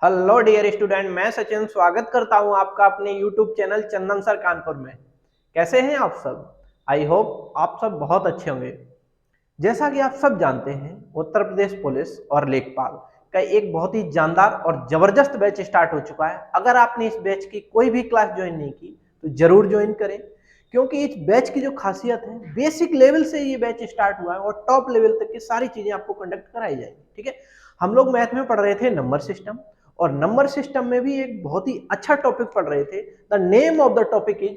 Hello dear student, मैं सचिन स्वागत करता हूं आपका अपने यूट्यूब चैनल चंदन सर कानपुर में। कैसे हैं आप सब? आई होप आप सब बहुत अच्छे होंगे। जैसा कि आप सब जानते हैं, उत्तर प्रदेश पुलिस और लेखपाल का एक बहुत ही जानदार और जबरदस्त बैच स्टार्ट हो चुका है। अगर आपने इस बैच की कोई भी क्लास ज्वाइन नहीं की तो जरूर ज्वाइन करें, क्योंकि इस बैच की जो खासियत है, बेसिक लेवल से ये बैच स्टार्ट हुआ है और टॉप लेवल तक की सारी चीजें आपको कंडक्ट कराई जाएंगी। ठीक है, हम लोग मैथ में पढ़ रहे थे नंबर सिस्टम, और नंबर सिस्टम में भी एक बहुत ही अच्छा टॉपिक पढ़ रहे थे। The name of the topic is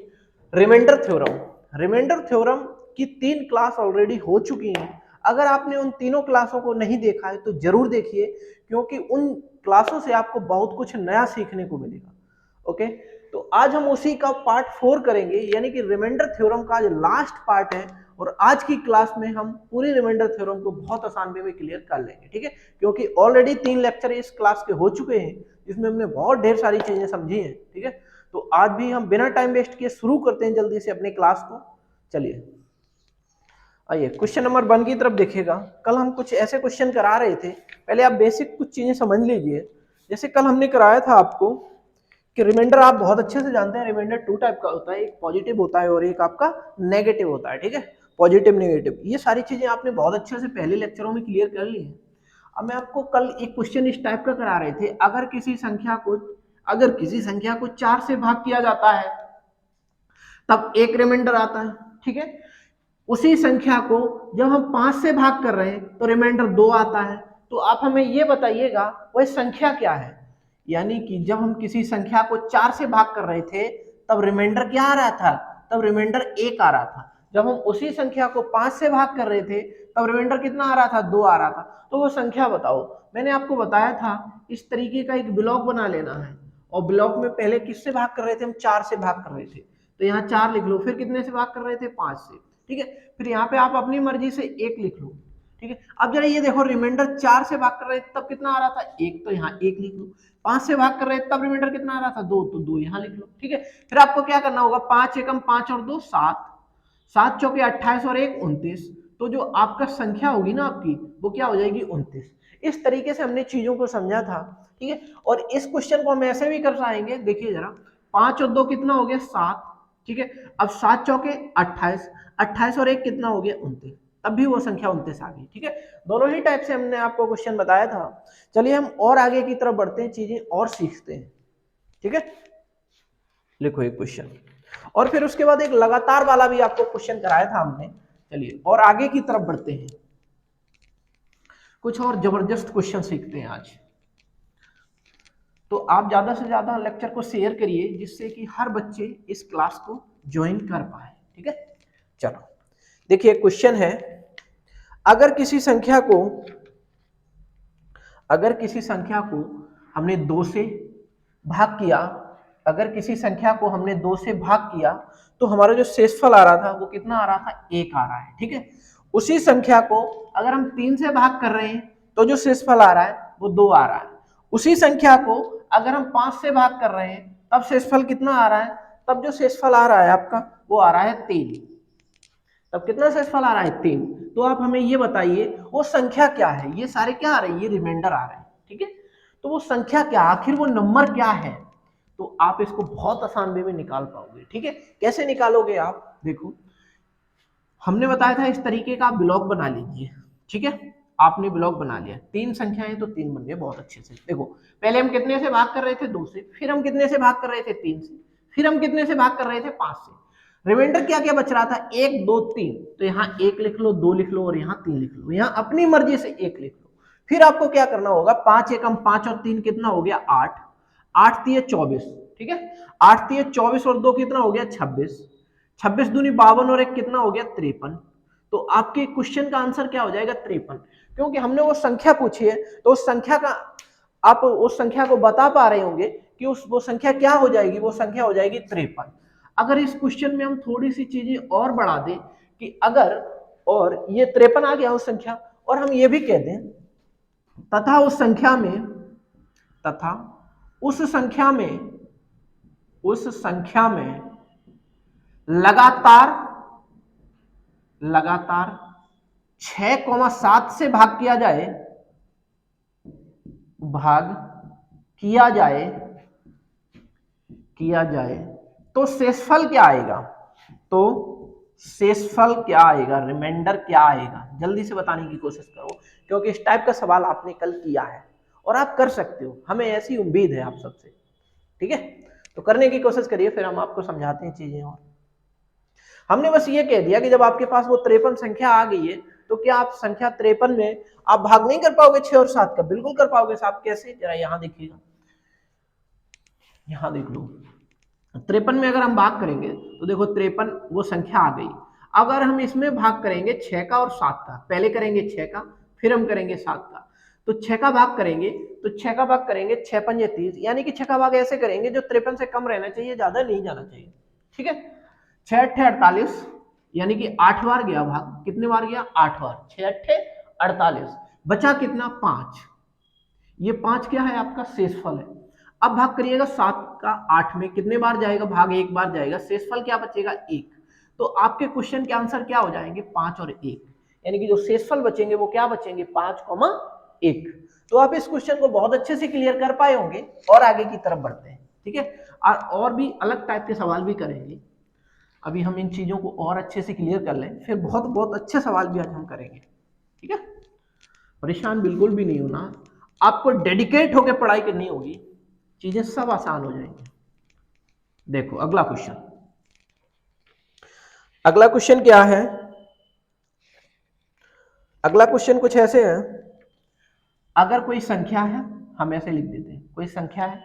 remainder theorem. Remainder theorem की 3 क्लास ऑलरेडी हो चुकी हैं। अगर आपने उन तीनों क्लासों को नहीं देखा है तो जरूर देखिए, क्योंकि उन क्लासों से आपको बहुत कुछ नया सीखने को मिलेगा। ओके, तो आज हम उसी का पार्ट 4 करेंगे, यानी कि रिमाइंडर थ्योरम का आज लास्ट पार्ट है। और आज की क्लास में हम पूरी रिमाइंडर थ्योरम को बहुत आसान वे में क्लियर कर लेंगे। ठीक है, क्योंकि ऑलरेडी 3 लेक्चर इस क्लास के हो चुके हैं, जिसमें हमने बहुत ढेर सारी चीजें समझी हैं। ठीक है, तो आज भी हम बिना टाइम वेस्ट किए शुरू करते हैं जल्दी से अपनी क्लास को। चलिए आइए क्वेश्चन नंबर 1 की तरफ देखिएगा। कल हम कुछ ऐसे क्वेश्चन करा रहे थे, पहले आप बेसिक कुछ चीजें समझ लीजिए। जैसे कल हमने कराया था आपको कि रिमाइंडर आप बहुत अच्छे से जानते हैं, रिमाइंडर 2 टाइप का होता है, एक पॉजिटिव होता है और एक आपका नेगेटिव होता है। ठीक है, पॉजिटिव नेगेटिव ये सारी चीजें आपने बहुत अच्छे से पहले लेक्चरों में क्लियर कर ली है। अब मैं आपको कल एक क्वेश्चन इस टाइप का करा रहे थे, अगर किसी संख्या को 4 से भाग किया जाता है तब एक रिमाइंडर आता है। ठीक है, उसी संख्या को जब हम 5 से भाग कर रहे हैं तो रिमाइंडर 2 आता है। तो आप हमें ये बताइएगा वह संख्या क्या है। यानी कि जब हम किसी संख्या को 4 से भाग कर रहे थे तब रिमाइंडर क्या आ रहा था? तब रिमाइंडर 1 आ रहा था। जब हम उसी संख्या को 5 से भाग कर रहे थे तब रिमाइंडर कितना आ रहा था? 2 आ रहा था। तो वो संख्या बताओ। मैंने आपको बताया था इस तरीके का एक ब्लॉक बना लेना है, और ब्लॉक में पहले किससे भाग कर रहे थे? हम 4 से भाग कर रहे थे, तो यहाँ 4 लिख लो। फिर कितने से भाग कर रहे थे? 5 से। ठीक है, फिर यहाँ पे आप अपनी मर्जी से 1 लिख लो। ठीक है, अब जरा ये देखो, रिमाइंडर 4 से भाग कर रहे थे तब कितना आ रहा था? 1, तो यहाँ 1 लिख लो। 5 से भाग कर रहे थे तब रिमाइंडर कितना आ रहा था? 2, तो 2 यहाँ लिख लो। ठीक है, फिर आपको क्या करना होगा? 5 एकम 5 और 2 7, 7 चौके 28 और 1 29। तो जो आपका संख्या होगी ना आपकी, वो क्या हो जाएगी? 29। इस तरीके से हमने चीजों को समझा था। ठीक है, और इस क्वेश्चन को हम ऐसे भी कर पाएंगे। देखिए जरा, 5 और 2 कितना हो गया? 7। ठीक है, अब 7 चौके 28, 28 और 1 कितना हो गया? 29। तब भी वो संख्या 29 आ गई। ठीक है, दोनों ही टाइप से हमने आपको क्वेश्चन बताया था। चलिए हम और आगे की तरफ बढ़ते हैं, चीजें और सीखते हैं। ठीक है, लिखो एक क्वेश्चन, और फिर उसके बाद एक लगातार वाला भी आपको क्वेश्चन कराया था हमने। चलिए और आगे की तरफ बढ़ते हैं, कुछ और जबरदस्त क्वेश्चन सीखते हैं आज। तो आप ज्यादा से ज्यादा लेक्चर को शेयर करिए, जिससे कि हर बच्चे इस क्लास को ज्वाइन कर पाए। ठीक है, चलो देखिए क्वेश्चन है, अगर किसी संख्या को हमने 2 से भाग किया, अगर किसी संख्या को हमने 2 से भाग किया तो हमारा जो शेषफल आ रहा था वो कितना आ रहा था? 1 आ रहा है। ठीक है, उसी संख्या को अगर हम 3 से भाग कर रहे हैं तो जो शेषफल आ रहा है वो 2 आ रहा है। उसी संख्या को अगर हम 5 से भाग कर रहे हैं तब शेषफल कितना आ रहा है? तब जो शेषफल आ रहा है आपका वो आ रहा है 3। तब कितना शेषफल आ रहा है? 3। तो आप हमें ये बताइए वो संख्या क्या है? ये सारे क्या आ रहे हैं? ये रिमाइंडर आ रहे हैं। ठीक है, तो वो संख्या क्या, आखिर वो नंबर क्या है? तो आप इसको बहुत आसान वे में निकाल पाओगे। ठीक है, कैसे निकालोगे आप? देखो, हमने बताया था इस तरीके का ब्लॉक बना लीजिए। ठीक है, आपने ब्लॉक बना लिया, 3 संख्याएं तो 3 बन गए बहुत अच्छे से। देखो, पहले हम कितने से भाग कर रहे थे? 2 से, फिर हम कितने से भाग कर रहे थे? 3 से, फिर हम कितने से भाग कर रहे थे? 5 से। रिमाइंडर क्या क्या बच रहा था? 1 2 3, तो यहाँ 1 लिख लो, 2 लिख लो और यहाँ 3 लिख लो। यहाँ अपनी मर्जी से 1 लिख लो। फिर आपको क्या करना होगा? 5 एकम 5 और 3 कितना हो गया? 8, 8 तिये 24। ठीक है, 8 तिये 24 और 2 कितना हो गया? 26, 26 दूनी 52 और 1 कितना हो गया? 53। तो आपके क्वेश्चन का आंसर क्या हो जाएगा? 53। क्योंकि हमने वो संख्या पूछी है, तो उस संख्या का आप उस संख्या को बता पा रहे होंगे कि वो संख्या क्या हो जाएगी? वो संख्या हो जाएगी 53। अगर इस क्वेश्चन में हम थोड़ी सी चीजें और बढ़ा दें कि अगर, और ये 53 आ गया उस संख्या, और हम ये भी कह दें तथा उस संख्या में तथा उस संख्या में लगातार लगातार 6,7 से भाग किया जाए, भाग किया जाए तो शेषफल क्या आएगा, तो शेषफल क्या आएगा, रिमाइंडर क्या आएगा, जल्दी से बताने की कोशिश करो, क्योंकि इस टाइप का सवाल आपने कल किया है और आप कर सकते हो, हमें ऐसी उम्मीद है आप सबसे। ठीक है, तो करने की कोशिश करिए, फिर हम आपको समझाते हैं चीजें। और हमने बस ये कह दिया कि जब आपके पास वो 53 संख्या आ गई है, तो क्या आप संख्या 53 में आप भाग नहीं कर पाओगे 6 और 7 का? बिल्कुल कर पाओगे साहब। कैसे, जरा यहां देखिएगा, यहां देख लो। 53 में अगर हम भाग करेंगे तो देखो 53 वो संख्या आ गई। अगर हम इसमें भाग करेंगे 6 का और 7 का, पहले करेंगे 6 का फिर हम करेंगे 7 का, तो 6 का भाग करेंगे, तो 6 का भाग करेंगे 6 पंजे 30, यानी कि 6 का भाग ऐसे करेंगे जो 53 से कम रहना चाहिए, ज्यादा नहीं जाना चाहिए। ठीक है, 6 अट्ठे 48, यानी कि 8 बार गया भाग। कितने बार गया? 8 बार। 6 अट्ठे 48, बचा कितना? 5। ये 5 क्या है? आपका शेषफल है। अब भाग करिएगा 7 का 8 में, कितने बार जाएगा भाग? 1 बार जाएगा। शेषफल क्या बचेगा? 1। तो आपके क्वेश्चन के आंसर क्या हो जाएंगे? 5 और 1, यानी कि जो शेषफल बचेंगे वो क्या बचेंगे? 5,1। तो आप इस क्वेश्चन को बहुत अच्छे से क्लियर कर पाए होंगे। और आगे की तरफ बढ़ते हैं। ठीक है, और भी अलग टाइप के सवाल भी करेंगे। अभी हम इन चीजों को और अच्छे से क्लियर कर लें, फिर बहुत बहुत अच्छे सवाल भी आज हम करेंगे। ठीक है, परेशान बिल्कुल भी नहीं होना, आपको डेडिकेट होकर पढ़ाई करनी होगी, चीजें सब आसान हो जाएंगी। देखो अगला क्वेश्चन, अगला क्वेश्चन क्या है? अगला क्वेश्चन कुछ ऐसे है, अगर कोई संख्या है, हम ऐसे लिख देते हैं, कोई संख्या है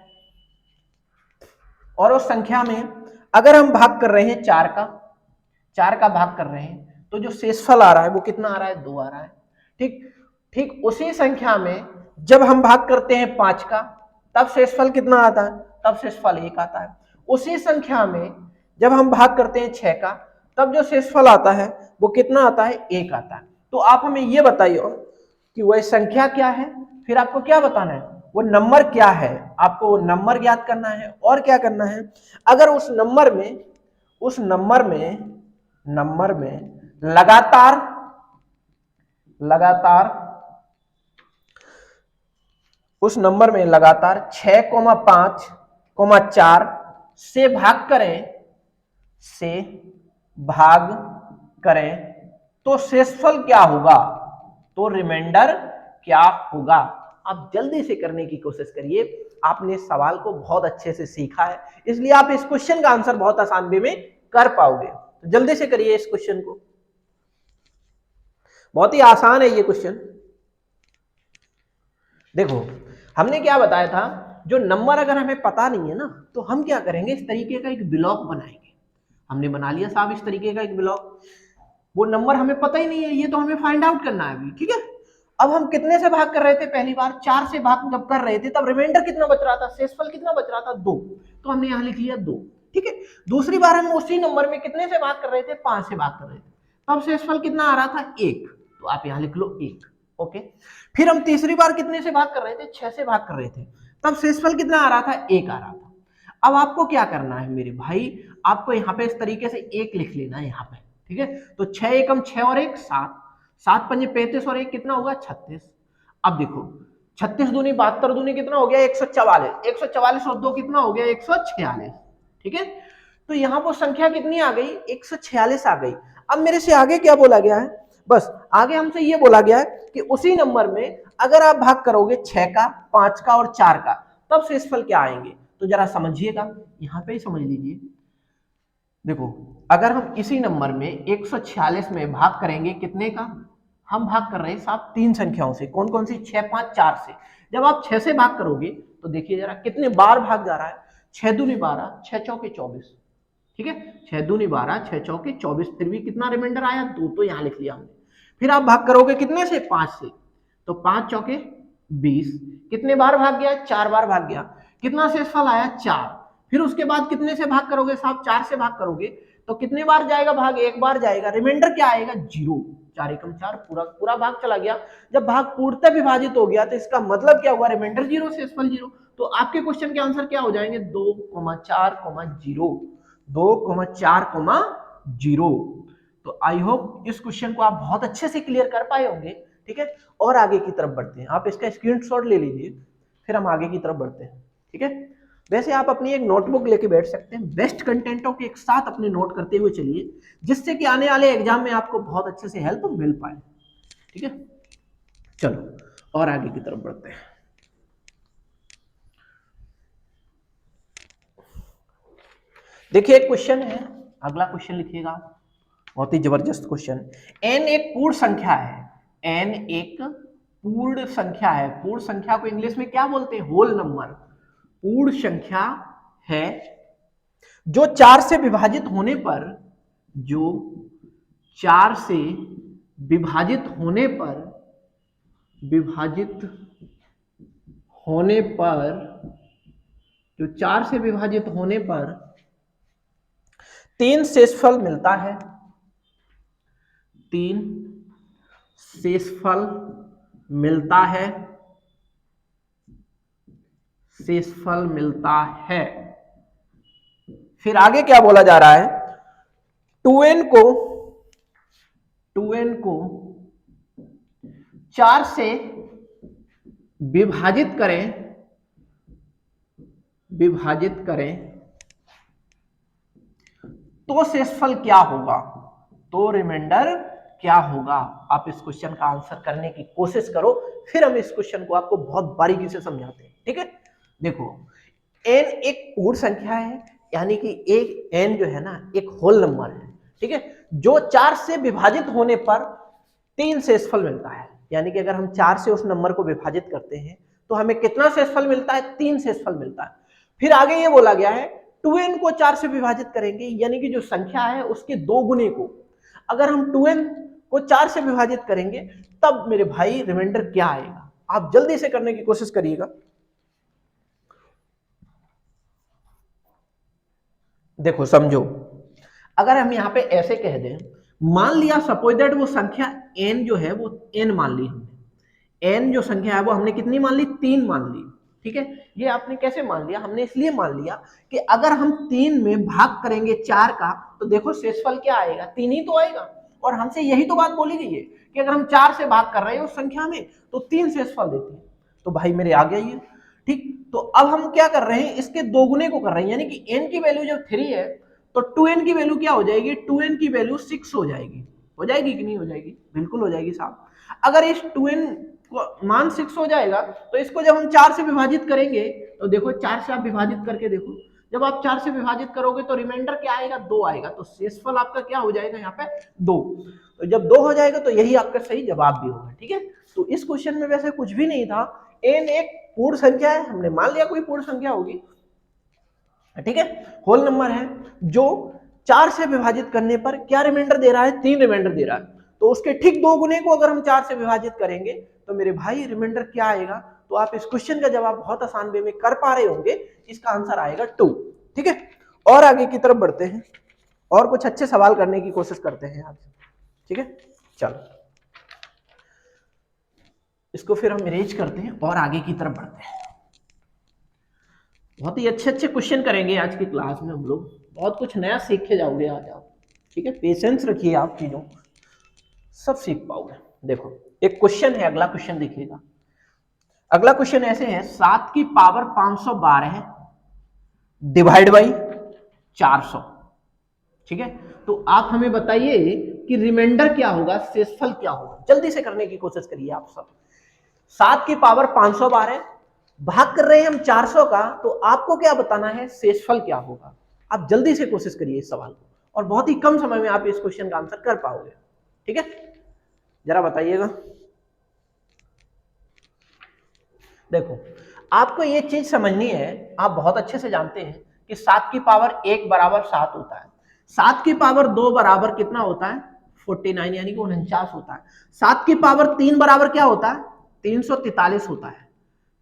और उस संख्या में अगर हम भाग कर रहे हैं 4 का भाग कर रहे हैं, तो जो शेषफल आ रहा है वो कितना आ रहा है? 2 आ रहा है। ठीक ठीक उसी संख्या में जब हम भाग करते हैं 5 का, तब शेषफल कितना आता है? तब शेषफल 1 आता है। उसी संख्या में जब हम भाग करते हैं 6 का, तब जो शेषफल आता है वो कितना आता है? 1 आता है। तो आप हमें ये बताइए कि वह संख्या क्या है, फिर आपको क्या बताना है? वो नंबर क्या है, आपको वो नंबर ज्ञात करना है। और क्या करना है? अगर उस नंबर में लगातार उस नंबर में लगातार 6,5,4 से भाग करें तो शेषफल क्या होगा, तो रिमाइंडर क्या होगा? आप जल्दी से करने की कोशिश करिए, आपने सवाल को बहुत अच्छे से सीखा है, इसलिए आप इस क्वेश्चन का आंसर बहुत आसान वे में कर पाओगे। तो जल्दी से करिए इस क्वेश्चन को, बहुत ही आसान है ये क्वेश्चन। देखो हमने क्या बताया था, जो नंबर अगर हमें पता नहीं है ना, तो हम क्या करेंगे? इस तरीके का एक ब्लॉक बनाएंगे। हमने बना लिया साहब इस तरीके का एक ब्लॉक, वो नंबर हमें पता ही नहीं है, ये तो हमें फाइंड आउट करना है अभी। ठीक है, अब हम कितने से भाग कर रहे थे? पहली बार 4 से भाग जब कर रहे थे, तब रिमाइंडर कितना बच रहा था? शेषफल कितना बच रहा था? 2। तो हमने यहां लिख लिया 2। ठीक है, दूसरी बार हम उसी नंबर में कितने से भाग कर रहे थे? 5 से भाग कर रहे थे, तब शेषफल कितना आ रहा था? 1। तो आप यहां लिख लो 1। ओके, फिर हम तीसरी बार कितने से भाग कर रहे थे? 6 से भाग कर रहे थे, तब शेषफल कितना आ रहा था? 1 आ रहा था। अब आपको क्या करना है मेरे भाई? आपको यहाँ पे इस तरीके से 1 लिख लेना है यहाँ पे। ठीक है, तो 6 एकम 6 और 1 7, 7 पंजे 35 और 1 कितना होगा? 36। अब देखो 36 दूनी 72 दूनी कितना हो गया? 144। 144 और 2 कितना हो गया? 146। ठीक है, तो यहाँ वो संख्या कितनी आ गई? 146 आ गई। अब मेरे से आगे क्या बोला गया है? बस आगे हमसे ये बोला गया है कि उसी नंबर में अगर आप भाग करोगे 6 का, 5 का और 4 का, तब शेषफल क्या आएंगे? तो जरा समझिएगा, यहां पे ही समझ लीजिए। देखो अगर हम इसी नंबर में 146 में भाग करेंगे कितने का? हम भाग कर रहे हैं साहब 3 संख्याओं से। कौन कौन सी? 6, 5, 4 से। जब आप 6 से भाग करोगे तो देखिए जरा कितने बार भाग जा रहा है। 6 दूनी 12, 6 चौके 24। ठीक है, 6 दूनी 12, 6 चौके 24, फिर भी कितना रिमाइंडर आया? 2। तो यहां लिख लिया हमने। फिर आप भाग करोगे कितने से? 5 से, तो 5 चौके 20। कितने बार भाग गया? 4 बार भाग गया। कितना शेषफल आया? 4। फिर उसके बाद कितने से भाग करोगे साहब? 4 से भाग करोगे तो कितने बार जाएगा भाग? 1 बार जाएगा। रिमाइंडर क्या आएगा? 0। 4 एकम 4, पूरा पूरा भाग चला गया। जब भाग पूर्णतः विभाजित हो गया तो इसका मतलब क्या हुआ? रिमाइंडर 0, शेषफल 0। तो आपके क्वेश्चन के आंसर क्या हो जाएंगे? 2,4,0। 2,4,0। तो आई होप इस क्वेश्चन को आप बहुत अच्छे से क्लियर कर पाए होंगे। ठीक है, और आगे की तरफ बढ़ते हैं। आप इसका स्क्रीनशॉट ले लीजिए, फिर हम आगे की तरफ बढ़ते हैं। ठीक है। वैसे आप अपनी एक नोटबुक लेके बैठ सकते हैं, बेस्ट कंटेंटों के एक साथ अपने नोट करते हुए चलिए, जिससे कि आने वाले एग्जाम में आपको बहुत अच्छे से हेल्प मिल पाए। ठीक है, चलो और आगे की तरफ बढ़ते हैं। देखिए एक क्वेश्चन है, अगला क्वेश्चन लिखिएगा, बहुत ही जबरदस्त क्वेश्चन। n एक पूर्ण संख्या है, n एक पूर्ण संख्या है। पूर्ण संख्या को इंग्लिश में क्या बोलते हैं? Whole number. पूर्ण संख्या है जो 4 से विभाजित होने पर, जो 4 से विभाजित होने पर, विभाजित होने पर, जो 4 से विभाजित होने पर 3 शेषफल मिलता है। 3 शेषफल मिलता है, शेषफल मिलता है। फिर आगे क्या बोला जा रहा है? 2n को 4 से विभाजित करें तो शेषफल क्या होगा, तो रिमाइंडर क्या होगा। आप इस क्वेश्चन का आंसर करने की कोशिश करो, फिर हम इस क्वेश्चन को आपको बहुत बारीकी से समझाते हैं। ठीक है, देखो n एक पूर्ण संख्या है, यानी कि एक n जो है ना एक होल नंबर है। ठीक है, जो 4 से विभाजित होने पर 3 शेषफल मिलता है, यानी कि अगर हम 4 से उस नंबर को विभाजित करते हैं तो हमें कितना शेषफल मिलता है? 3 शेषफल मिलता है। फिर आगे ये बोला गया है 2n को 4 से विभाजित करेंगे, यानी कि जो संख्या है उसके 2 गुने को अगर हम 2n को 4 से विभाजित करेंगे तब मेरे भाई रिमाइंडर क्या आएगा। आप जल्दी से करने की कोशिश करिएगा। देखो समझो, अगर हम यहां पे ऐसे कह दें, मान लिया सपोज दैट वो संख्या n जो है वो n मान ली हमने, n जो संख्या है वो हमने कितनी मान ली? 3 मान ली। ठीक है, ये आपने कैसे मान लिया? हमने इसलिए मान लिया कि अगर हम 3 में भाग करेंगे 4 का तो देखो शेषफल क्या आएगा? 3 ही तो आएगा। और हमसे यही तो बात बोली गई है कि अगर हम 4 से भाग कर रहे हैं उस संख्या में तो 3 शेषफल देती है। तो भाई मेरे आ गया ये। ठीक, तो अब हम क्या कर रहे हैं? इसके 2 गुने को कर रहे हैं, यानी कि n की वैल्यू जब 3 है तो 2n की वैल्यू क्या हो जाएगी? 2n की वैल्यू 6 हो जाएगी। हो जाएगी कि नहीं हो जाएगी? बिल्कुल हो जाएगी साहब। अगर इस 2n को मान 6 हो जाएगा तो इसको जब हम 4 से विभाजित करेंगे तो देखो 4 से आप विभाजित करके देखो, जब आप 4 से विभाजित करोगे तो रिमाइंडर क्या आएगा? 2 आएगा। तो शेषफल आपका क्या हो जाएगा यहाँ पे? 2। तो जब 2 हो जाएगा तो यही आपका सही जवाब भी होगा। ठीक है, तो इस क्वेश्चन में वैसे कुछ भी नहीं था, n एक पूर्ण संख्या है, हमने मान लिया कोई पूर्ण संख्या होगी। ठीक है, होल नंबर है जो 4 से विभाजित करने पर क्या रिमाइंडर दे रहा है? 3 रिमाइंडर दे रहा है। तो उसके ठीक 2 गुने को अगर हम 4 से विभाजित करेंगे तो मेरे भाई रिमाइंडर क्या आएगा? तो आप इस क्वेश्चन का जवाब बहुत आसान वे में कर पा रहे होंगे, इसका आंसर आएगा 2। ठीक है, और आगे की तरफ बढ़ते हैं और कुछ अच्छे सवाल करने की कोशिश करते हैं आज। ठीक है, चलो इसको फिर हम इरेज करते हैं और आगे की तरफ बढ़ते हैं। बहुत ही अच्छे अच्छे क्वेश्चन करेंगे आज की क्लास में हम लोग, बहुत कुछ नया सीख के जाओगे आज आप। ठीक है, पेशेंस रखिए, आप चीजों सब सीख पाओगे। देखो एक क्वेश्चन है, अगला क्वेश्चन देखिएगा। अगला क्वेश्चन ऐसे है, 7 की पावर 512 डिवाइड बाई 400। ठीक है, तो आप हमें बताइए कि रिमाइंडर क्या होगा, शेषफल क्या होगा। जल्दी से करने की कोशिश करिए आप सब। 7 की पावर 512 भाग कर रहे हैं हम 400 का, तो आपको क्या बताना है? शेषफल क्या होगा। आप जल्दी से कोशिश करिए इस सवाल को, और बहुत ही कम समय में आप इस क्वेश्चन का आंसर कर पाओगे। ठीक है, जरा बताइएगा। देखो आपको ये चीज समझनी है, आप बहुत अच्छे से जानते हैं कि 7 की पावर 1 बराबर 7 होता है, 7 की पावर 2 बराबर कितना होता है? 49 यानी कि 49 होता है। 7 की पावर 3 बराबर क्या होता है? 343 होता है,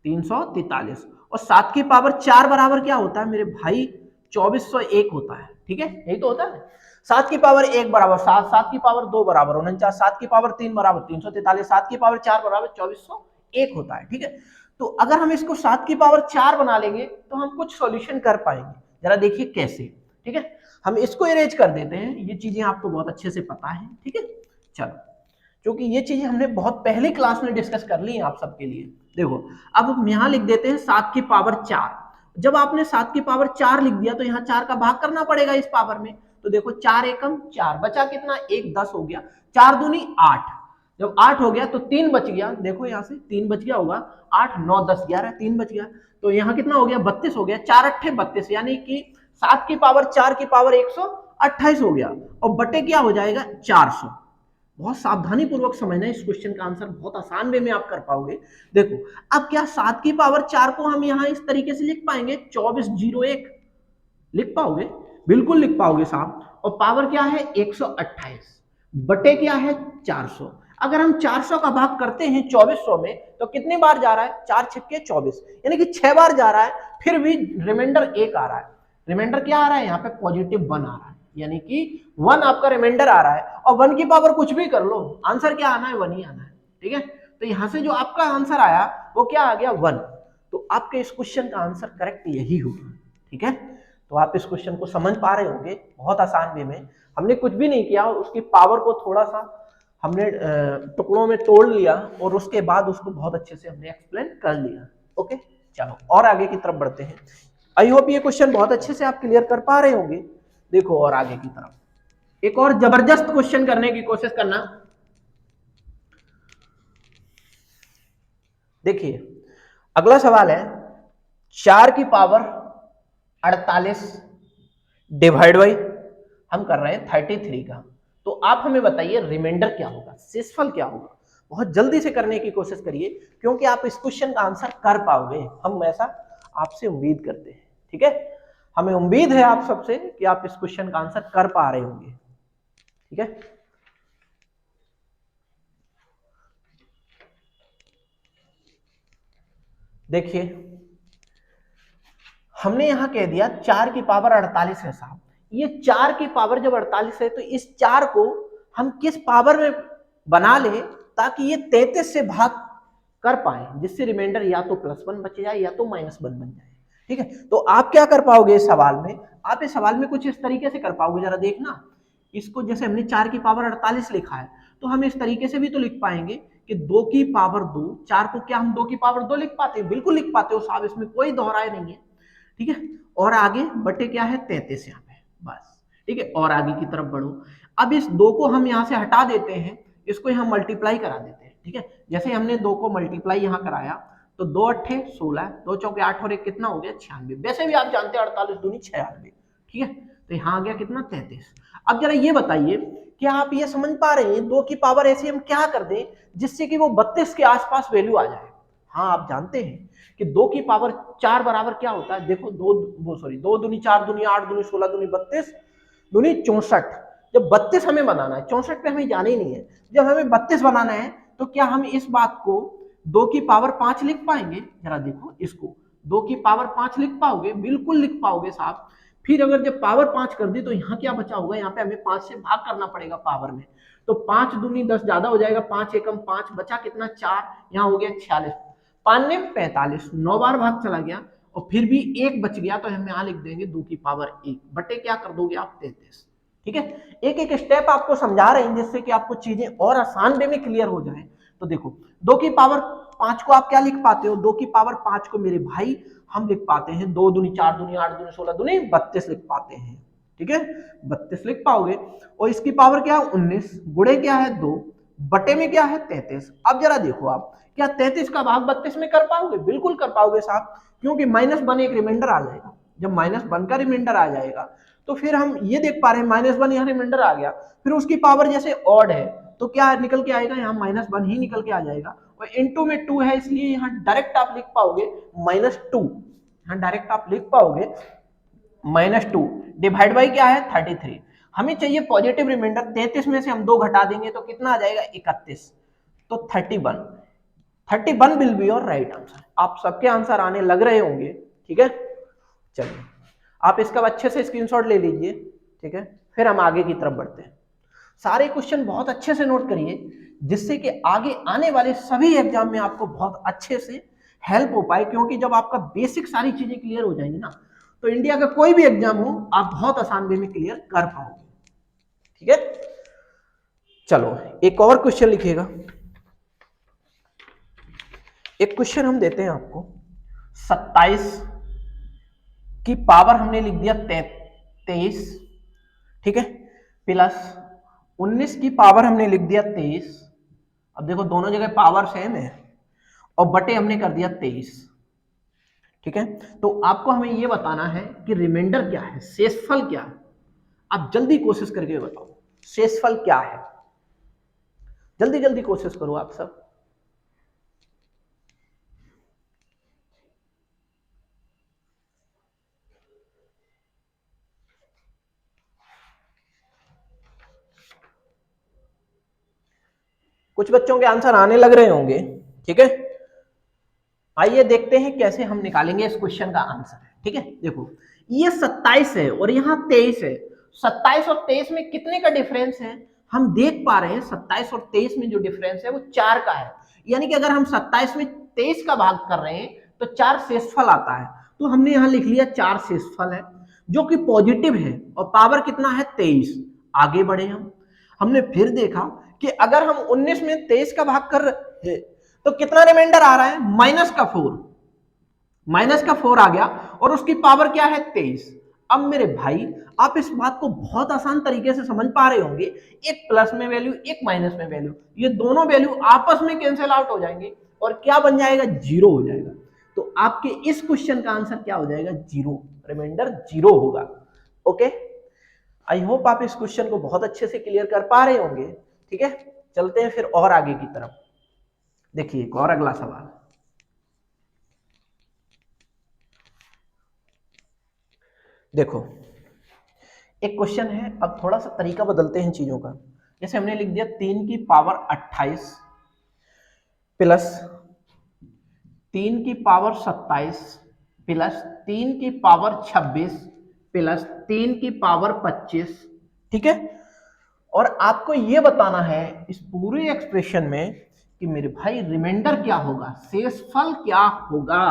343। और 7 की पावर 4 बराबर क्या होता है मेरे भाई? 2401 होता है। ठीक है, यही तो होता है। 7 की पावर 1 बराबर 7, 7 की पावर 2 बराबर 49, 7 की पावर 3 बराबर 343, 7 की पावर 4 बराबर 2401 होता है। ठीक है, तो अगर हम इसको 7 की पावर 4 बना लेंगे तो हम कुछ सॉल्यूशन कर पाएंगे। जरा देखिए कैसे। ठीक है, हम इसको इरेज कर देते हैं, ये चीजें आपको बहुत अच्छे से पता है। ठीक है, चलो, क्योंकि ये चीजें हमने बहुत पहले क्लास में डिस्कस कर ली हैं आप सबके लिए। देखो अब हम यहां लिख देते हैं 7 की पावर 4, जब आपने 7 की पावर 4 लिख दिया तो यहाँ 4 का भाग करना पड़ेगा इस पावर में। तो देखो 4 एकम 4, बचा कितना, 1 10 हो गया, 4 दूनी 8, जब 8 हो गया तो 3 बच गया, देखो यहाँ से 3 बच गया होगा, 8 9 10 11, 3 बच गया, तो यहाँ कितना हो गया, 32 हो गया, 4 अट्ठे 32, यानी कि 7 की पावर 4 की पावर 128 हो गया, और बटे क्या हो जाएगा 400। बहुत सावधानी पूर्वक समझना, इस क्वेश्चन का आंसर बहुत आसान वे में आप कर पाओगे। देखो अब क्या 7 की पावर 4 को हम यहाँ इस तरीके से लिख पाएंगे, 2401 लिख पाओगे, बिल्कुल लिख पाओगे साहब, और पावर क्या है 128, बटे क्या है 400। अगर हम 400 का भाग करते हैं 2400 में तो कितनी बार जा रहा है, 4 छक्के 24, यानी कि 6 बार जा रहा है, फिर भी रिमाइंडर 1 आ रहा है। रिमाइंडर क्या आ रहा है, यहाँ पे पॉजिटिव 1 आ रहा है, यानी कि 1 आपका रिमाइंडर आ रहा है, और 1 की पावर कुछ भी कर लो, आंसर क्या आना है, 1 ही आना है। ठीक है, तो यहां से जो आपका आंसर आया वो क्या आ गया, 1। तो आपके इस क्वेश्चन का आंसर करेक्ट यही होगा। ठीक है, तो आप इस क्वेश्चन को समझ पा रहे होंगे, बहुत आसान वे में, हमने कुछ भी नहीं किया, उसकी पावर को थोड़ा सा हमने टुकड़ों में तोड़ लिया और उसके बाद उसको बहुत अच्छे से हमने एक्सप्लेन कर लिया। ओके, चलो और आगे की तरफ बढ़ते हैं। आई होप ये क्वेश्चन बहुत अच्छे से आप क्लियर कर पा रहे होंगे। देखो और आगे की तरफ एक और जबरदस्त क्वेश्चन करने की कोशिश करना। देखिए अगला सवाल है, 4 की पावर 48 डिवाइड बाई हम कर रहे हैं 33 का, तो आप हमें बताइए रिमाइंडर क्या होगा, शेषफल क्या होगा। बहुत जल्दी से करने की कोशिश करिए, क्योंकि आप इस क्वेश्चन का आंसर कर पाओगे, हम ऐसा आपसे उम्मीद करते हैं। ठीक है, हमें उम्मीद है आप सबसे कि आप इस क्वेश्चन का आंसर कर पा रहे होंगे। ठीक है, देखिए हमने यहां कह दिया 4 की पावर 48 है साहब, ये 4 की पावर जब 48 है तो इस 4 को हम किस पावर में बना ले ताकि ये 33 से भाग कर पाए, जिससे रिमाइंडर या तो +1 बच जाए या तो -1 बन जाए। ठीक है, तो आप क्या कर पाओगे इस सवाल में, आप इस सवाल में कुछ इस तरीके से कर पाओगे, जरा देखना, इसको जैसे हमने 4 की पावर 48 लिखा है तो हम इस तरीके से भी तो लिख पाएंगे कि 2 की पावर 2, 4 को क्या हम 2 की पावर 2 लिख पाते हैं, बिल्कुल लिख पाते हो साहब, इसमें कोई दोहराए नहीं है। ठीक है, और आगे बटे क्या है 33 यहाँ पे, बस। ठीक है, और आगे की तरफ बढ़ो, अब इस 2 को हम यहाँ से हटा देते हैं, इसको यहाँ मल्टीप्लाई करा देते हैं। ठीक है, जैसे हमने 2 को मल्टीप्लाई यहाँ कराया तो 2 अट्ठे 16, 2 चौके 8 और 1 कितना हो गया 96, वैसे भी आप जानते हैं 48 दूनी 96। ठीक है, तो यहाँ आ गया कितना 33। अब जरा ये बताइए क्या आप ये समझ पा रहे हैं 2 की पावर ऐसे हम क्या कर दें जिससे कि वो 32 के आसपास वैल्यू आ जाए। हाँ आप जानते हैं कि 2 की पावर 4 बराबर क्या होता है, देखो 2 दूनी 4 दूनी 8 दूनी 16 दूनी 32 दूनी 64। जब 32 हमें बनाना है, 64 पे हमें जाना ही नहीं है, जब हमें 32 बनाना है तो क्या हम इस बात को 2 की पावर 5 लिख पाएंगे, जरा देखो इसको 2 की पावर 5 लिख पाओगे, बिल्कुल लिख पाओगे साहब। फिर अगर जब पावर 5 कर दी तो यहाँ क्या बचा होगा, यहाँ पे हमें 5 से भाग करना पड़ेगा पावर में, तो 5 दूनी 10 ज्यादा हो जाएगा, 5 एकम 5, बचा कितना 4, यहाँ हो गया 46, 5 ने 45, 9 बार भाग चला गया और फिर भी 1 बच गया, तो हम यहाँ लिख देंगे 2 की पावर 1 बटे क्या कर दोगे आप 33। ठीक है, एक एक स्टेप आपको समझा रहे हैं जिससे कि आपको चीजें और आसान वे में क्लियर हो जाए। तो देखो 2 की पावर 5 को आप क्या लिख पाते हो, 2 की पावर 5 को मेरे भाई हम लिख पाते हैं 2 दूनी 4 दूनी 8 दूनी 16 दूनी 32 लिख पाते हैं। ठीक है, 32 लिख पाओगे, और इसकी पावर क्या है 19, गुणे क्या है 2, बटे में क्या है 33। अब जरा देखो आप क्या 33 का भाग 32 में कर पाओगे, बिल्कुल कर पाओगे साहब, क्योंकि -1 एक रिमाइंडर आ जाएगा, जब -1 का रिमाइंडर आ जाएगा तो फिर हम ये देख पा रहे हैं -1 यहाँ रिमाइंडर आ गया, फिर उसकी पावर जैसे ऑड है तो क्या निकल के आएगा, यहाँ -1 ही निकल के आ जाएगा, और इनटू में 2 है इसलिए यहाँ डायरेक्ट आप लिख पाओगे -2, यहाँ डायरेक्ट आप लिख पाओगे -2 डिवाइड बाई क्या है 33। हमें चाहिए पॉजिटिव रिमाइंडर, 33 में से हम 2 घटा देंगे तो कितना आ जाएगा 31, तो 31 will be your right answer. आप सबके आंसर आने लग रहे होंगे। ठीक है, चलिए आप इसका अच्छे से स्क्रीनशॉट ले लीजिए। ठीक है, फिर हम आगे की तरफ बढ़ते हैं। सारे क्वेश्चन बहुत अच्छे से नोट करिए जिससे कि आगे आने वाले सभी एग्जाम में आपको बहुत अच्छे से हेल्प हो पाए, क्योंकि जब आपका बेसिक सारी चीजें क्लियर हो जाएंगी ना तो इंडिया का कोई भी एग्जाम हो आप बहुत आसान वे में क्लियर कर पाओगे। ठीक है, चलो एक और क्वेश्चन लिखिएगा। एक क्वेश्चन हम देते हैं आपको 27 की पावर हमने लिख दिया 23, ठीक है, प्लस 19 की पावर हमने लिख दिया 23। अब देखो दोनों जगह पावर सेम है और बटे हमने कर दिया 23, ठीक है। तो आपको हमें यह बताना है कि रिमाइंडर क्या है, शेषफल क्या है। आप जल्दी कोशिश करके बताओ शेषफल क्या है, जल्दी जल्दी कोशिश करो आप सब। कुछ बच्चों के आंसर आने लग रहे होंगे, ठीक है। आइए देखते हैं कैसे हम निकालेंगे इस क्वेश्चन का आंसर, ठीक है। देखो ये 27 है और यहाँ 23 है। 27 और 23 में कितने का डिफरेंस है, हम देख पा रहे हैं 27 और 23 में जो डिफरेंस है वो 4 का है। यानी कि अगर हम 27 में 23 का भाग कर रहे हैं तो 4 शेषफल आता है। तो हमने यहाँ लिख लिया 4 शेषफल है जो कि पॉजिटिव है और पावर कितना है 23। आगे बढ़े हमने फिर देखा कि अगर हम 19 में 23 का भाग कर रहे हैं तो कितना रिमाइंडर आ रहा है, माइनस का 4 आ गया और उसकी पावर क्या है 23। अब मेरे भाई आप इस बात को बहुत आसान तरीके से समझ पा रहे होंगे, एक प्लस में वैल्यू एक माइनस में वैल्यू, ये दोनों वैल्यू आपस में कैंसिल आउट हो जाएंगे और क्या बन जाएगा, जीरो हो जाएगा। तो आपके इस क्वेश्चन का आंसर क्या हो जाएगा, जीरो, रिमाइंडर जीरो होगा। ओके, आई होप आप इस क्वेश्चन को बहुत अच्छे से क्लियर कर पा रहे होंगे, ठीक है। चलते हैं फिर और आगे की तरफ। देखिए एक और अगला सवाल, देखो एक क्वेश्चन है, अब थोड़ा सा तरीका बदलते हैं चीजों का। जैसे हमने लिख दिया 3 की पावर 28 प्लस 3 की पावर 27 प्लस 3 की पावर 26 प्लस 3 की पावर 25, ठीक है। और आपको यह बताना है इस पूरे एक्सप्रेशन में कि मेरे भाई रिमाइंडर क्या होगा, शेषफल क्या होगा,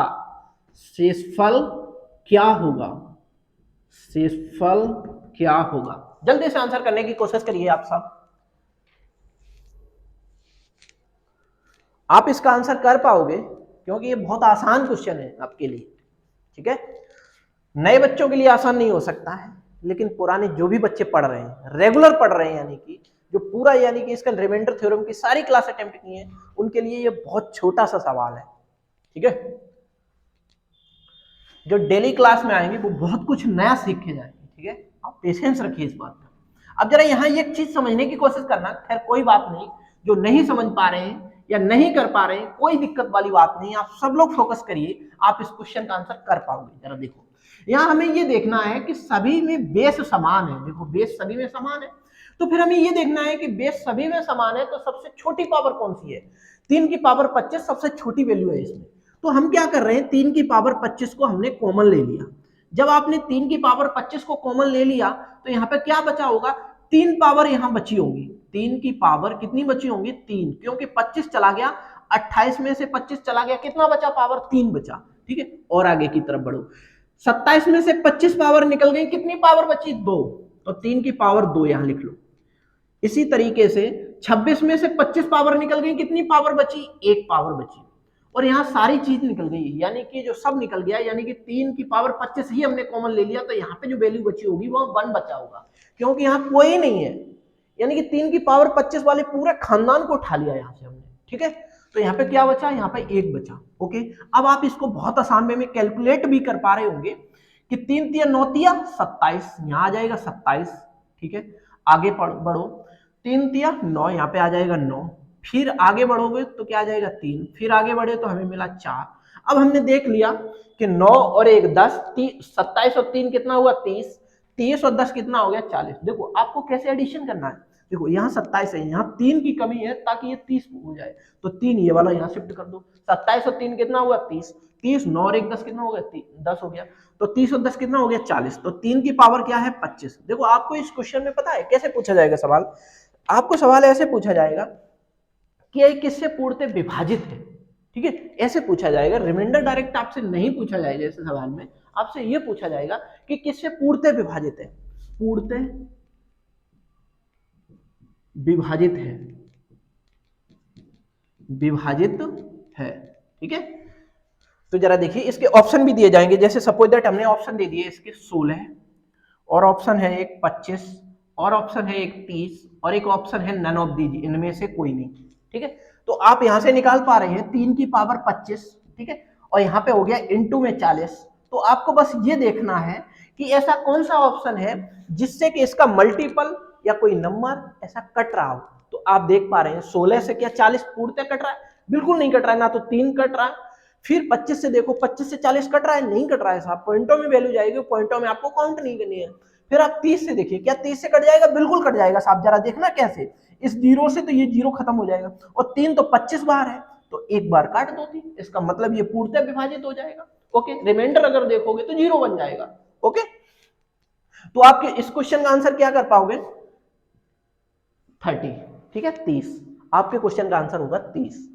शेषफल क्या होगा, शेषफल क्या होगा। जल्दी से आंसर करने की कोशिश करिए आप सब। आप इसका आंसर कर पाओगे क्योंकि ये बहुत आसान क्वेश्चन है आपके लिए, ठीक है। नए बच्चों के लिए आसान नहीं हो सकता है, लेकिन पुराने जो भी बच्चे पढ़ रहे हैं, रेगुलर पढ़ रहे हैं, यानी कि जो पूरा यानी कि इसका रिमाइंडर थ्योरम की सारी क्लास अटेम्प्ट की है, उनके लिए ये बहुत छोटा सा सवाल है, ठीक है। जो डेली क्लास में आएंगे वो बहुत कुछ नया सीख के जाएंगे, ठीक है। आप पेशेंस रखिए इस बात पर। अब जरा यहाँ एक चीज समझने की कोशिश करना, खैर कोई बात नहीं, जो नहीं समझ पा रहे हैं या नहीं कर पा रहे हैं कोई दिक्कत वाली बात नहीं, आप सब लोग फोकस करिए, आप इस क्वेश्चन का आंसर कर पाओगे। जरा देखो यहाँ हमें ये देखना है कि सभी में बेस समान है, देखो बेस सभी में समान है, तो फिर हमें ये देखना है कि बेस सभी में समान है तो सबसे छोटी पावर कौन सी है, 3 की पावर 25 सबसे छोटी वैल्यू है इसमें। तो हम क्या कर रहे हैं, 3 की पावर 25 को हमने कॉमन ले लिया। जब आपने 3 की पावर 25 को कॉमन ले लिया तो यहाँ पे क्या बचा होगा, 3 पावर यहाँ बची होगी, 3 की पावर कितनी बची होंगी, 3, क्योंकि 25 चला गया, 28 में से 25 चला गया, कितना बचा, पावर 3 बचा, ठीक है। और आगे की तरफ बढ़ो, 27 में से 25 पावर निकल गई, कितनी पावर बची, 2, तो 3 की पावर 2 यहां लिख लो। इसी तरीके से 26 में से 25 पावर निकल गई, कितनी पावर बची, 1 पावर बची, और यहाँ सारी चीज निकल गई, यानी कि जो सब निकल गया, यानी कि 3 की पावर 25 ही हमने कॉमन ले लिया, तो यहाँ पे जो वैल्यू बची होगी वो 1 बचा होगा, क्योंकि यहाँ कोई नहीं है, यानी कि 3 की पावर 25 वाले पूरे खानदान को उठा लिया यहाँ से हमने, ठीक है। तो यहाँ पे क्या बचा, यहाँ पे 1 बचा। ओके, अब आप इसको बहुत आसान वे में कैलकुलेट भी कर पा रहे होंगे कि 3 तिया 9 तिया 27, यहाँ आ जाएगा 27, ठीक है। आगे बढ़ो, 3 तिया 9, यहाँ पे आ जाएगा 9, फिर आगे बढ़ोगे तो क्या आ जाएगा 3, फिर आगे बढ़े तो हमें मिला 4। अब हमने देख लिया कि 9 और 1 10, 27 और 3 कितना हुआ 30, 30 और 10 कितना हो गया 40। देखो आपको कैसे एडिशन करना है, देखो यहाँ 27 है, यहाँ 3 की कमी है ताकि ये 30 हो जाए, तो 3 ये वाला यहाँ शिफ्ट कर दो, 27 और 3 कितना हुआ 30, 30 9 और 1 10 कितना हो गया 10 हो गया, तो 30 और 10 कितना हो गया 40, तो 3 की पावर क्या है 25। देखो आपको इस क्वेश्चन में पता है कैसे पूछा जाएगा सवाल, आपको सवाल ऐसे पूछा जाएगा कि ये किससे पूर्णतः विभाजित है, ठीक है, ऐसे पूछा जाएगा। रिमाइंडर डायरेक्ट आपसे नहीं पूछा जाएगा ऐसे सवाल में, आपसे ये पूछा जाएगा कि किससे पूर्णतः विभाजित है, पूर्णतः विभाजित है, विभाजित है, ठीक है। तो जरा देखिए इसके ऑप्शन भी दिए जाएंगे, जैसे सपोज दैट हमने ऑप्शन दे दिए इसके 16 और ऑप्शन है एक 25 और ऑप्शन है एक 30 और एक ऑप्शन है नन ऑफ दीज, इनमें से कोई नहीं। ठीक है, तो आप यहां से निकाल पा रहे हैं 3 की पावर 25, ठीक है, और यहाँ पे हो गया इंटू में 40। तो आपको बस ये देखना है कि ऐसा कौन सा ऑप्शन है जिससे कि इसका मल्टीपल या कोई नंबर ऐसा कट रहा हो। तो आप देख पा रहे हैं 16 से क्या 40 पूर्णतः कट रहा है? बिल्कुल नहीं कट रहा है, ना तो 3 कट रहा है। फिर 25 से देखो, 25 से 40 कट रहा है? नहीं कट रहा है साहब, पॉइंटों में वैल्यू जाएगी, पॉइंटों में आपको काउंट नहीं करनी है। फिर आप 30 से देखिए, क्या 30 से कट जाएगा? बिल्कुल कट जाएगा साहब, जरा देखना कैसे, इस जीरो से तो ये जीरो खत्म हो जाएगा, और 3 तो 25 बार है तो एक बार काट दो 3, इसका मतलब ये पूर्णतः विभाजित हो जाएगा। ओके, रिमाइंडर अगर देखोगे तो जीरो बन जाएगा। ओके, तो आपके इस क्वेश्चन का आंसर क्या कर पाओगे? 30, ठीक है, 30 आपके क्वेश्चन का आंसर होगा 30।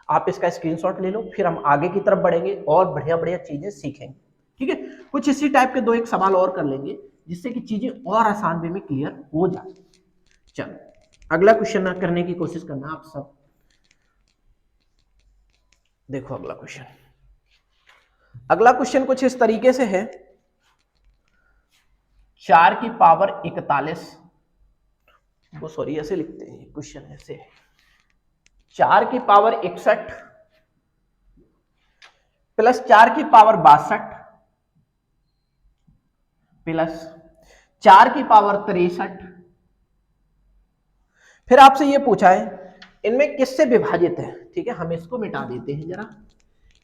आप इसका स्क्रीनशॉट ले लो, फिर हम आगे की तरफ बढ़ेंगे और बढ़िया बढ़िया चीजें सीखेंगे। ठीक है, कुछ इसी टाइप के 2-1 सवाल और कर लेंगे जिससे कि चीजें और आसान वे में क्लियर हो जाए। चलो अगला क्वेश्चन करने की कोशिश करना आप सब। देखो अगला क्वेश्चन, अगला क्वेश्चन कुछ इस तरीके से है, 4 की पावर 41, वो सॉरी ऐसे लिखते हैं क्वेश्चन ऐसे है, 4 की पावर 61 प्लस 4 की पावर 62 प्लस 4 की पावर 63। फिर आपसे ये पूछा है इनमें किससे विभाजित है। ठीक है, हम इसको मिटा देते हैं जरा,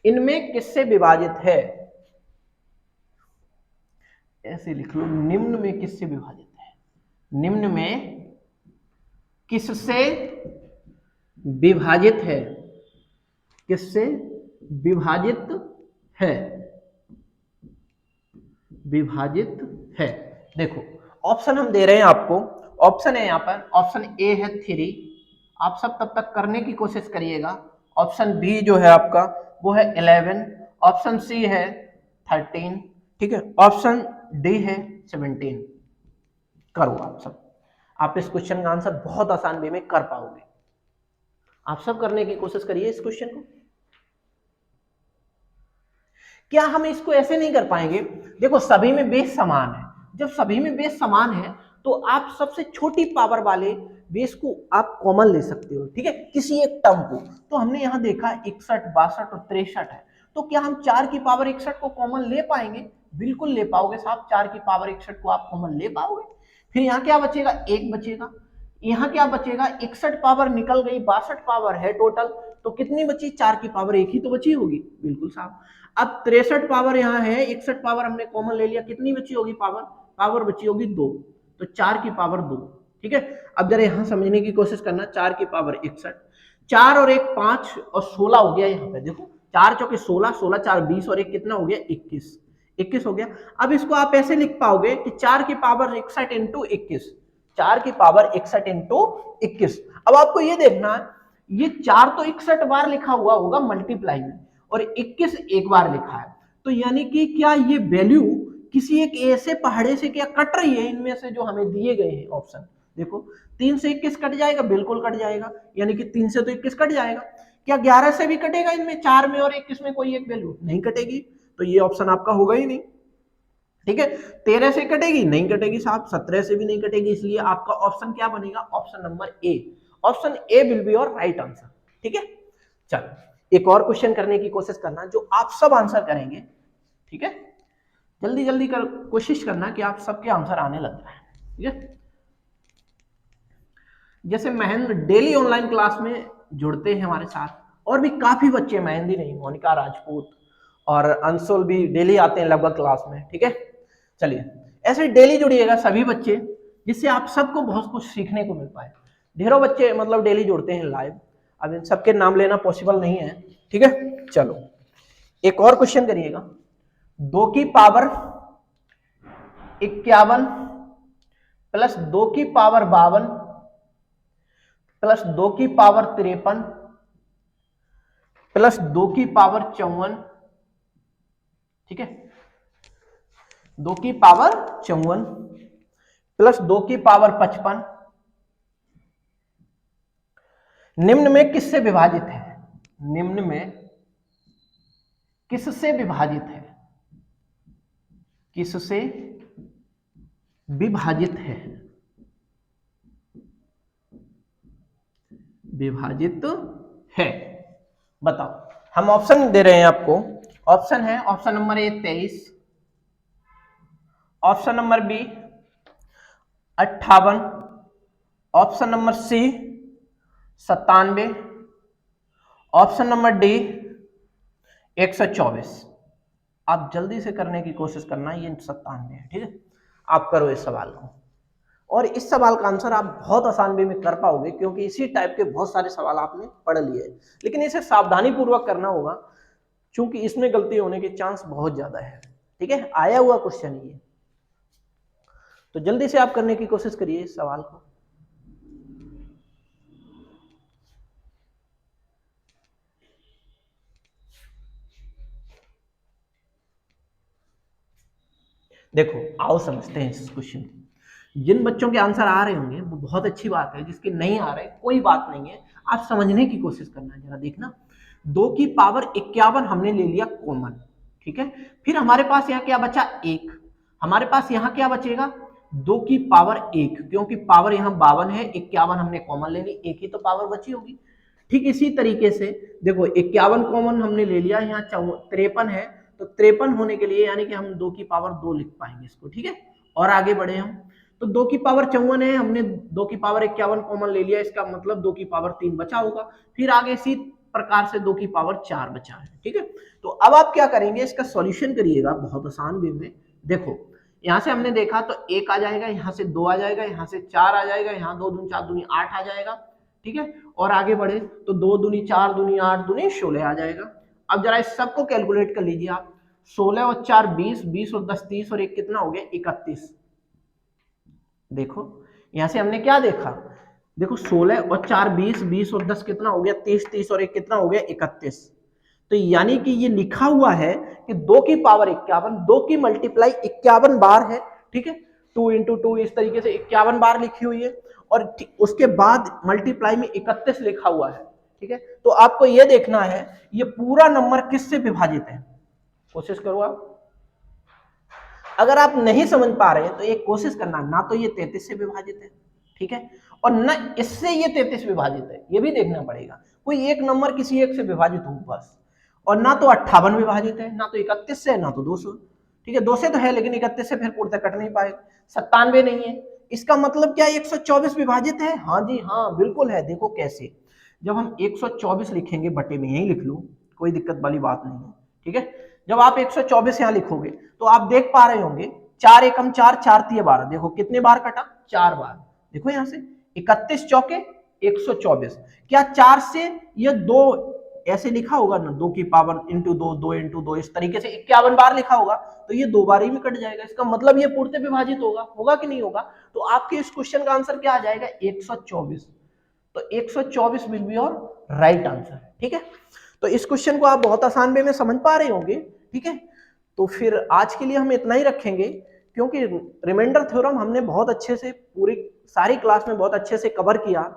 इनमें किससे विभाजित है, ऐसे लिख लो, निम्न में किससे विभाजित है, निम्न में किससे विभाजित है, किससे विभाजित है, विभाजित है। देखो ऑप्शन हम दे रहे हैं आपको, ऑप्शन है यहाँ पर, ऑप्शन ए है 3, आप सब तब तक करने की कोशिश करिएगा। ऑप्शन बी जो है आपका वो है 11, ऑप्शन सी है 13, ठीक है, ऑप्शन डी है 17। करो आप सब, आप इस क्वेश्चन का आंसर बहुत आसान वे में कर पाओगे। आप सब करने की कोशिश करिए इस क्वेश्चन को। क्या हम इसको ऐसे नहीं कर पाएंगे? देखो सभी में बेस समान है, जब सभी में बेस समान है तो आप सबसे छोटी पावर वाले बेस को आप कॉमन ले सकते हो, ठीक है, किसी एक टर्म को। तो हमने यहां देखा 61, 62 और 63 है, तो क्या हम 4 की पावर 61 को कॉमन ले पाएंगे? बिल्कुल ले पाओगे साहब, 4 की पावर 61 को आप कॉमन ले पाओगे। फिर यहाँ क्या बचेगा? 1 बचेगा। यहाँ क्या बचेगा? 61 पावर निकल गई, 62 पावर है टोटल, तो कितनी बची? 4 की पावर 1 ही तो बची होगी। बिल्कुल साहब। अब 63 पावर यहाँ है, 61 पावर हमने कॉमन ले लिया, कितनी बची होगी पावर? पावर बची होगी 2, तो 4 की पावर 2। ठीक है, अब जरा यहां समझने की कोशिश करना, 4 की पावर 61, 4 और 1 5 और 16 हो गया। यहाँ पे देखो 4 चौके 16, 16 4 20 और 1 कितना हो गया? 21, 21 हो गया। अब इसको आप ऐसे लिख पाओगे कि 4 की पावर 61 इंटू 21, 4 की पावर 61 इंटू 21। अब आपको ये देखना, ये 4 तो 61 बार लिखा हुआ होगा मल्टीप्लाई में, और 21 एक बार लिखा है, तो यानी कि क्या ये वैल्यू किसी एक ऐसे पहाड़े से क्या कट रही है इनमें से जो हमें दिए गए हैं ऑप्शन? देखो 3 से 21 कट जाएगा, बिल्कुल कट जाएगा, यानी कि 3 से तो 21 कट जाएगा। क्या 11 से भी कटेगा इनमें? 4 में और 21 में कोई एक वैल्यू नहीं कटेगी, तो ये ऑप्शन आपका होगा ही नहीं। ठीक है, 13 से कटेगी? नहीं कटेगी साहब, 17 से भी नहीं कटेगी, इसलिए आपका ऑप्शन क्या बनेगा? Option number A, option A will be your right answer. ठीक है, चलो एक और क्वेश्चन करने की कोशिश करना जो आप सब आंसर करेंगे। ठीक है, जल्दी जल्दी कर कोशिश करना कि आप सबके आंसर आने लग जाए। ठीक है, जैसे महेंद्र डेली ऑनलाइन क्लास में जुड़ते हैं हमारे साथ, और भी काफी बच्चे, महेंद्र नहीं, मोनिका राजपूत और अंशुल भी डेली आते हैं लगभग क्लास में। ठीक है, चलिए ऐसे डेली जुड़िएगा सभी बच्चे, जिससे आप सबको बहुत कुछ सीखने को मिल पाए। ढेरों बच्चे मतलब डेली जुड़ते हैं लाइव, अब इन सबके नाम लेना पॉसिबल नहीं है। ठीक है, चलो एक और क्वेश्चन करिएगा, 2 की पावर 51 प्लस 2 की पावर 52 प्लस 2 की पावर 53 प्लस 2 की पावर 54। ठीक है, 2 की पावर 54 प्लस 2 की पावर 55 निम्न में किससे विभाजित है? निम्न में किससे विभाजित है, किससे विभाजित है, विभाजित है, बताओ। हम ऑप्शन दे रहे हैं आपको। ऑप्शन है, option number A 23, option number B 58, option number C 97, option number D 124। आप जल्दी से करने की कोशिश करना, ये 97 है, ठीक है। आप करो इस सवाल को, और इस सवाल का आंसर आप बहुत आसान वे में कर पाओगे, क्योंकि इसी टाइप के बहुत सारे सवाल आपने पढ़ लिए हैं, लेकिन इसे सावधानी पूर्वक करना होगा, क्योंकि इसमें गलती होने के चांस बहुत ज्यादा है, ठीक है। आया हुआ क्वेश्चन ये, तो जल्दी से आप करने की कोशिश करिए इस सवाल को। देखो आओ समझते हैं इस क्वेश्चन को। जिन बच्चों के आंसर आ रहे होंगे वो बहुत अच्छी बात है, जिसके नहीं आ रहे कोई बात नहीं है, आप समझने की कोशिश करना है। जरा देखना, 2 की पावर 51 हमने ले लिया कॉमन, ठीक है। फिर हमारे पास यहाँ क्या बचा, 1। हमारे पास यहाँ क्या बचेगा, 2 की पावर 1, क्योंकि पावर यहाँ 52 है, 51 हमने कॉमन ले ली, 1 ही तो पावर बची होगी। ठीक इसी तरीके से देखो 51 कॉमन हमने ले लिया, यहाँ 53 है, तो 53 होने के लिए यानी कि हम 2 की पावर 2 लिख पाएंगे इसको, ठीक है। और आगे बढ़े हम, तो 2 की पावर 54 है, हमने 2 की पावर 51 कॉमन ले लिया, इसका मतलब 2 की पावर 3 बचा होगा। फिर आगे इसी प्रकार से 2 की पावर 4 बचा है, ठीक है। तो अब आप क्या करेंगे, इसका सॉल्यूशन करिएगा बहुत आसान वे में। देखो यहां से हमने देखा तो 1 आ जाएगा, यहां से 2 आ जाएगा, यहां से 4 आ जाएगा, यहाँ 2 दूनी 4 दूनी 8 आ जाएगा, ठीक है। और आगे बढ़े तो 2 दूनी 4 दूनी 8 दूनी 16 आ जाएगा। अब जरा इस सबको कैलकुलेट कर लीजिए आप, 16 और 4 20, 20 और 10 30 और 1 कितना हो गया, 31। देखो यहां से हमने क्या देखा, देखो 16 और 4 20, 20 और 10 कितना हो गया 30, 30 और 1 कितना हो गया 31। तो यानी कि ये लिखा हुआ है कि 2 की पावर 51, 2 की मल्टीप्लाई 51 बार है, ठीक है। 2 इंटू 2 इस तरीके से 51 बार लिखी हुई है, और उसके बाद मल्टीप्लाई में 31 लिखा हुआ है, ठीक है। तो आपको ये देखना है ये पूरा नंबर किससे विभाजित है, कोशिश करो आप। अगर आप नहीं समझ पा रहे हैं तो एक कोशिश करना, ना तो ये 33 से विभाजित है, ठीक है, और ना इससे ये 33 विभाजित है, ये भी देखना पड़ेगा। कोई एक नंबर किसी एक से विभाजित हो बस, और ना तो 58 विभाजित है, ना तो 31 से, ना तो 200, ठीक है। 2 से तो है लेकिन 31 से फिर पूर्णतः कट नहीं पाएगा। 97 नहीं है, इसका मतलब क्या 124 विभाजित है, हाँ जी हाँ बिल्कुल है। देखो कैसे, जब हम 124 लिखेंगे बटे में, यही लिख लो, कोई दिक्कत वाली बात नहीं है, ठीक है। जब आप 124 यहां लिखोगे तो आप देख पा रहे होंगे 4 एकम 4, 4 तिये 12, देखो कितने बार कटा, 4 बार। देखो यहां से 31 चौके 124, क्या 4 से ये 2 ऐसे लिखा होगा ना, 2 की पावर इंटू 2, 2 इंटू 2, इस तरीके से 51 बार लिखा होगा, तो ये 2 बार ही में कट जाएगा। इसका मतलब ये पूर्णतः विभाजित होगा, होगा कि नहीं होगा। तो आपके इस क्वेश्चन का आंसर क्या आ जाएगा, 124। तो 124 will be your right answer, ठीक है। तो इस क्वेश्चन को आप बहुत आसान वे में समझ पा रहे होंगे, ठीक है। तो फिर आज के लिए हम इतना ही रखेंगे, क्योंकि रिमाइंडर थ्योरम हमने बहुत अच्छे से पूरी सारी क्लास में बहुत अच्छे से कवर किया।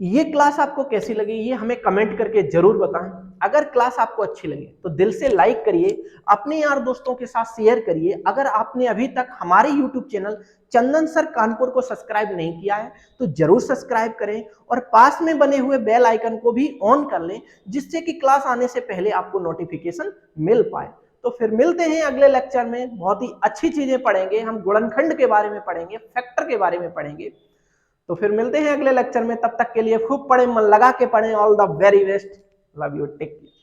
ये क्लास आपको कैसी लगी ये हमें कमेंट करके जरूर बताएं। अगर क्लास आपको अच्छी लगे तो दिल से लाइक करिए, अपने यार दोस्तों के साथ शेयर करिए। अगर आपने अभी तक हमारे YouTube चैनल चंदन सर कानपुर को सब्सक्राइब नहीं किया है तो जरूर सब्सक्राइब करें, और पास में बने हुए बेल आइकन को भी ऑन कर लें, जिससे कि क्लास आने से पहले आपको नोटिफिकेशन मिल पाए। तो फिर मिलते हैं अगले लेक्चर में, बहुत ही अच्छी चीजें पढ़ेंगे हम, गुणनखंड के बारे में पढ़ेंगे, फैक्टर के बारे में पढ़ेंगे। तो फिर मिलते हैं अगले लेक्चर में, तब तक के लिए खूब पढ़ें, मन लगा के पढ़ें। All the very best, love you, take care.